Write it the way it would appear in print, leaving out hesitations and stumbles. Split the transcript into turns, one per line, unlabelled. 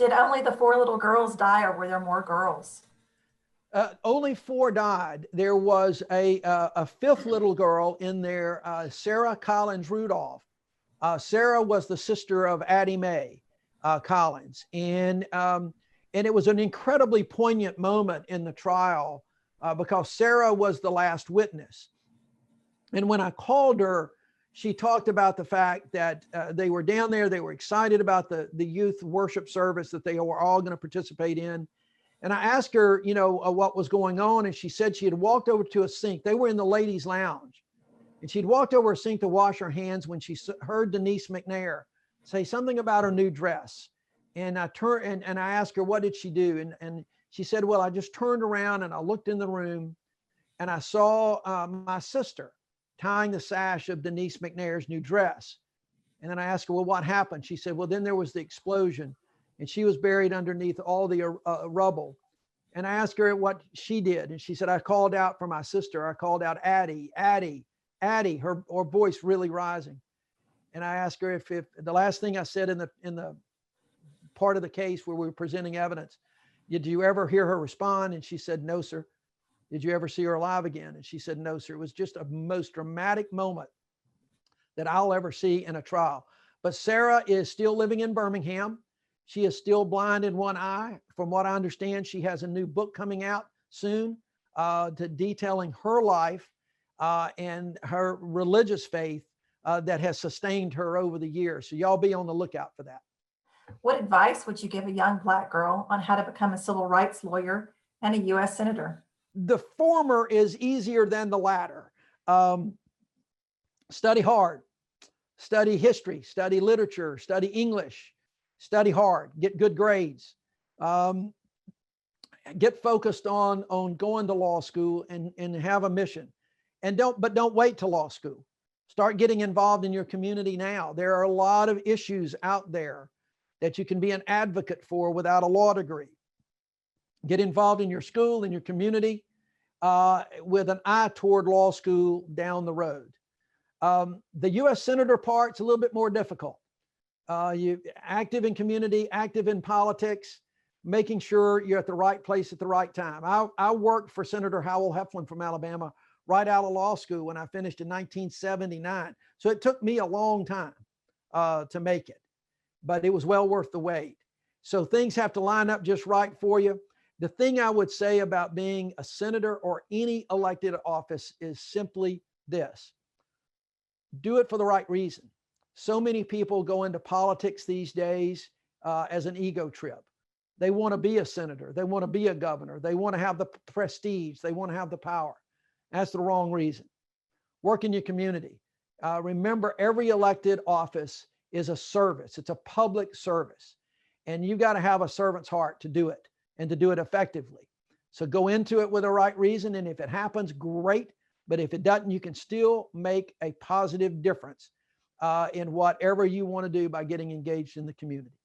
Did only the 4 little girls die, or were there more girls?
Only 4 died. There was a 5th little girl in there, Sarah Collins Rudolph. Sarah was the sister of Addie Mae Collins, and it was an incredibly poignant moment in the trial because Sarah was the last witness. And when I called her, she talked about the fact that they were down there, they were excited about the youth worship service that they were all going to participate in. And I asked her, what was going on. And she said she had walked over to a sink. They were in the ladies' lounge. And she'd walked over a sink to wash her hands when she heard Denise McNair say something about her new dress. And I turned and I asked her, what did she do? And she said, well, I just turned around and I looked in the room and I saw my sister tying the sash of Denise McNair's new dress. And then I asked her, well, what happened? She said, well, then there was the explosion and she was buried underneath all the rubble. And I asked her what she did. And she said, I called out for my sister. I called out, Addie, Addie, Addie, her voice really rising. And I asked her if the last thing I said in the part of the case where we were presenting evidence, did you ever hear her respond? And she said, no, sir. Did you ever see her alive again? And she said, no, sir. It was just a most dramatic moment that I'll ever see in a trial. But Sarah is still living in Birmingham. She is still blind in one eye. From what I understand, she has a new book coming out soon detailing her life and her religious faith that has sustained her over the years. So y'all be on the lookout for that.
What advice would you give a young Black girl on how to become a civil rights lawyer and a U.S. Senator?
The former is easier than the latter. Study hard, study history, study literature, study English, study hard, get good grades, get focused on going to law school and have a mission. And don't wait till law school. Start getting involved in your community now. There are a lot of issues out there that you can be an advocate for without a law degree. Get involved in your school, in your community, with an eye toward law school down the road. The U.S. Senator part's a little bit more difficult. You active in community, active in politics, making sure you're at the right place at the right time. I worked for Senator Howell Heflin from Alabama right out of law school when I finished in 1979. So it took me a long time to make it, but it was well worth the wait. So things have to line up just right for you. The thing I would say about being a senator or any elected office is simply this: do it for the right reason. So many people go into politics these days as an ego trip. They want to be a senator. They want to be a governor. They want to have the prestige. They want to have the power. That's the wrong reason. Work in your community. Remember, every elected office is a service. It's a public service. And you got to have a servant's heart to do it and to do it effectively. So go into it with the right reason. And if it happens, great. But if it doesn't, you can still make a positive difference in whatever you want to do by getting engaged in the community.